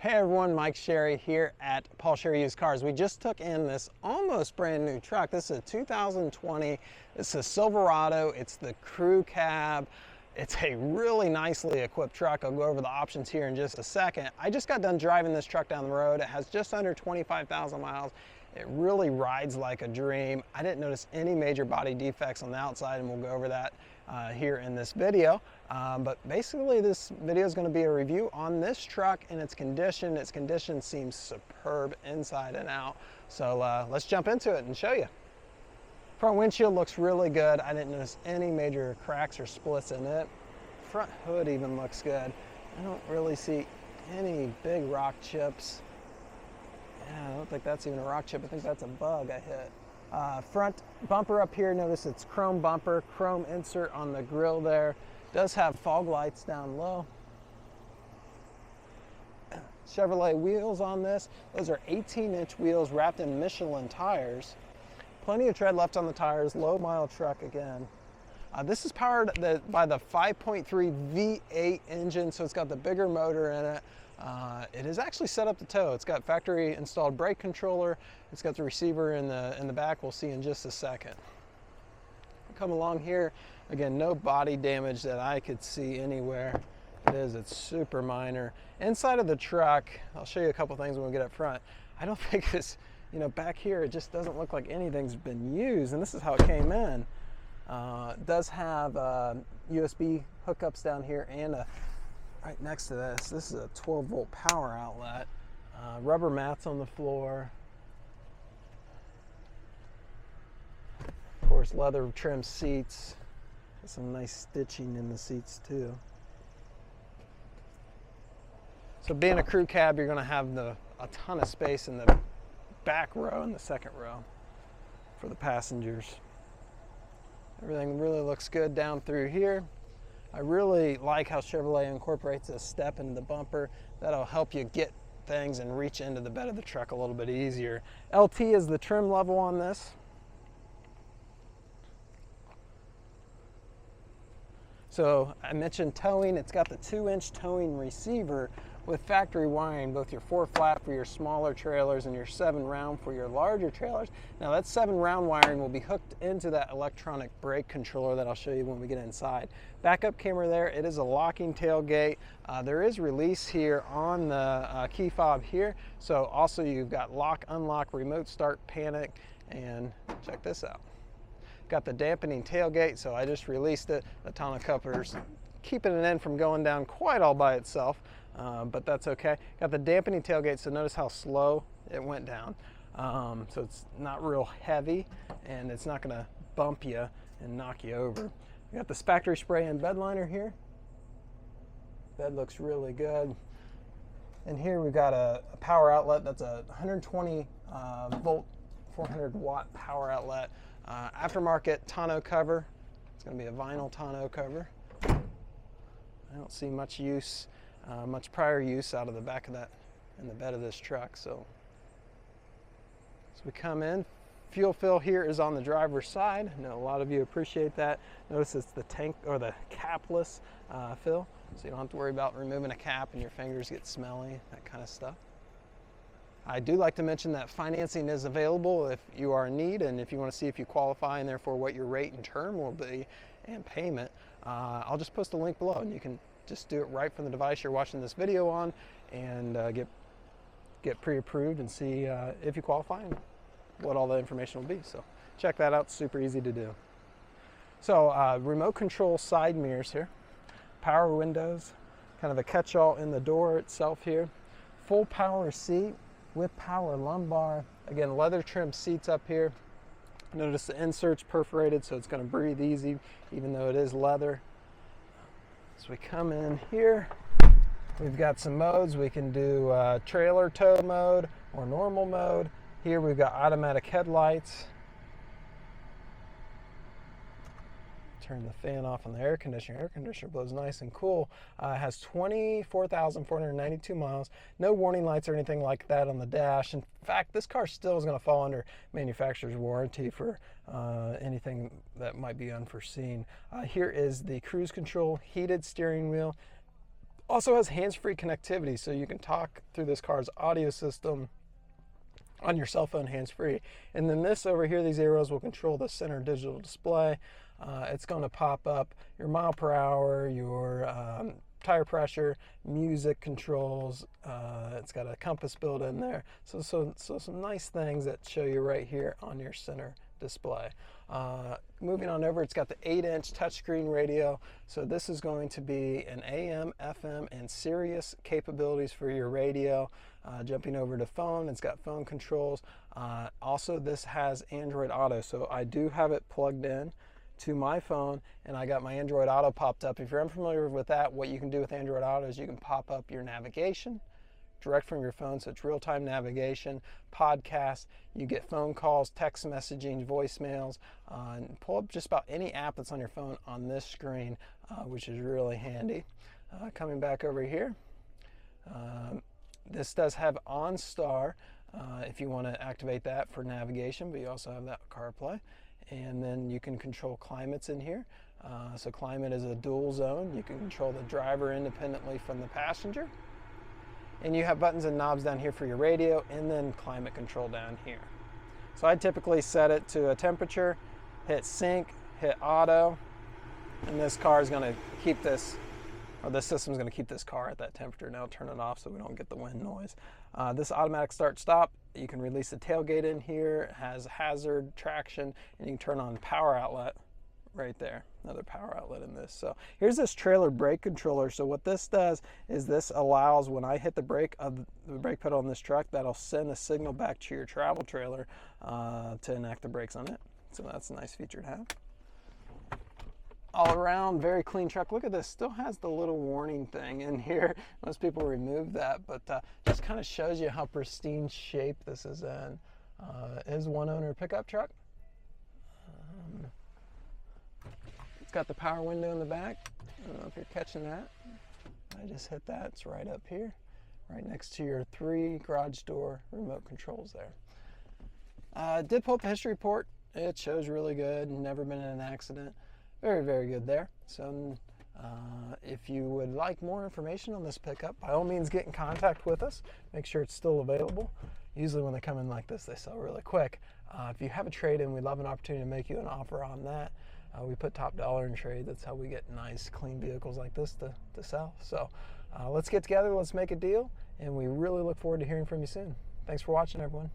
Hey everyone, Mike Sherry here at Paul Sherry Used Cars. We just took in this almost brand new truck. This is a 2020, it's a Silverado, it's the crew cab. It's a really nicely equipped truck. I'll go over the options here in just a second. I just got done driving this truck down the road. It has just under 25,000 miles. It really rides like a dream. I didn't notice any major body defects on the outside, and we'll go over that here in this video. But basically this video is going to be a review on this truck and its condition. Its condition seems superb inside and out. So let's jump into it and show you. Front windshield looks really good. I didn't notice any major cracks or splits in it. Front hood even looks good. I don't really see any big rock chips. Yeah, I don't think that's even a rock chip. I think that's a bug I hit. Front bumper up here, notice it's chrome bumper, chrome insert on the grill there. Does have fog lights down low. Chevrolet wheels on this. Those are 18-inch wheels wrapped in Michelin tires. Plenty of tread left on the tires, low mile truck again. This is powered by the 5.3 V8 engine, so it's got the bigger motor in it. It is actually set up to tow. It's got factory installed brake controller. It's got the receiver in the back. We'll see in just a second. Come along here. Again, no body damage that I could see anywhere. It's super minor. Inside of the truck, I'll show you a couple things when we get up front. I don't think this, back here, it just doesn't look like anything's been used, and this is how it came in. It does have USB hookups down here, and right next to this is a 12-volt power outlet. Rubber mats on the floor. Of course, leather trim seats. Some nice stitching in the seats too. So being a crew cab, you're going to have a ton of space in the back row and the second row for the passengers. Everything really looks good down through here. I really like how Chevrolet incorporates a step into the bumper. That'll help you get things and reach into the bed of the truck a little bit easier. LT is the trim level on this. So I mentioned towing. It's got the 2-inch towing receiver with factory wiring, both your 4-flat for your smaller trailers and your 7-round for your larger trailers. Now that 7-round wiring will be hooked into that electronic brake controller that I'll show you when we get inside. Backup camera there. It is a locking tailgate. There is release here on the key fob here. So also you've got lock, unlock, remote start, panic, and check this out. Got the dampening tailgate, so I just released it. The tonneau couplers keeping it in from going down quite all by itself, but that's okay. Got the dampening tailgate, so notice how slow it went down. So it's not real heavy, and it's not going to bump you and knock you over. We got the factory spray and bed liner here. Bed looks really good. And here we've got a power outlet. That's a 120 volt, 400 watt power outlet. Aftermarket tonneau cover. It's going to be a vinyl tonneau cover. I don't see much use, much prior use out of the back of that in the bed of this truck. So as we come in, fuel fill here is on the driver's side. I know a lot of you appreciate that. Notice it's the tank or the capless fill, so you don't have to worry about removing a cap and your fingers get smelly, that kind of stuff. I do like to mention that financing is available if you are in need, and if you want to see if you qualify and therefore what your rate and term will be and payment. I'll just post a link below, and you can just do it right from the device you're watching this video on and get pre-approved and see if you qualify and what all the information will be. So check that out, super easy to do. So remote control side mirrors here, power windows, kind of a catch-all in the door itself here, full power seat with power lumbar. Again, leather trim seats up here. Notice the insert's perforated, so it's going to breathe easy even though it is leather. So we come in here, we've got some modes. We can do trailer tow mode or normal mode. Here we've got automatic headlights. Turn the fan off on the air conditioner. Air conditioner blows nice and cool. It has 24,492 miles. No warning lights or anything like that on the dash. In fact, this car still is going to fall under manufacturer's warranty for anything that might be unforeseen. Here is the cruise control, heated steering wheel, Also has hands-free connectivity, so you can talk through this car's audio system on your cell phone hands-free. And then this over here, these arrows will control the center digital display. It's going to pop up your mile per hour, your tire pressure, music controls. It's got a compass built in there. So some nice things that show you right here on your center display. Moving on over, it's got the 8-inch touchscreen radio. So this is going to be an AM, FM, and Sirius capabilities for your radio. Jumping over to phone, it's got phone controls. Also, this has Android Auto. So I do have it plugged in to my phone, and I got my Android Auto popped up. If you're unfamiliar with that, what you can do with Android Auto is you can pop up your navigation direct from your phone, so it's real-time navigation, podcasts, you get phone calls, text messaging, voicemails, and pull up just about any app that's on your phone on this screen, which is really handy. Coming back over here, this does have OnStar if you want to activate that for navigation, but you also have that CarPlay. And then you can control climates in here. So climate is a dual zone. You can control the driver independently from the passenger. And you have buttons and knobs down here for your radio, and then climate control down here. So I typically set it to a temperature, hit sync, hit auto, and this car is going to keep this, or this system is going to keep this car at that temperature. Now turn it off so we don't get the wind noise. This automatic start stop, you can release the tailgate in here. It has hazard traction, and you can turn on power outlet right there. Another power outlet in this. So here's this trailer brake controller. So what this does is this allows, when I hit the brake pedal on this truck, that'll send a signal back to your travel trailer to enact the brakes on it. So that's a nice feature to have. All around, very clean truck. Look at this, still has the little warning thing in here. Most people remove that, but just kind of shows you how pristine shape this is in. It is one owner pickup truck. It's got the power window in the back. I don't know if you're catching that. I just hit that, it's right up here, right next to your 3 garage door remote controls there. Did pull up the history report. It shows really good, never been in an accident. Very, very good there. So if you would like more information on this pickup, by all means get in contact with us. Make sure it's still available. Usually when they come in like this, they sell really quick. If you have a trade-in, we'd love an opportunity to make you an offer on that. We put top dollar in trade. That's how we get nice, clean vehicles like this to sell. So let's get together, let's make a deal, and we really look forward to hearing from you soon. Thanks for watching, everyone.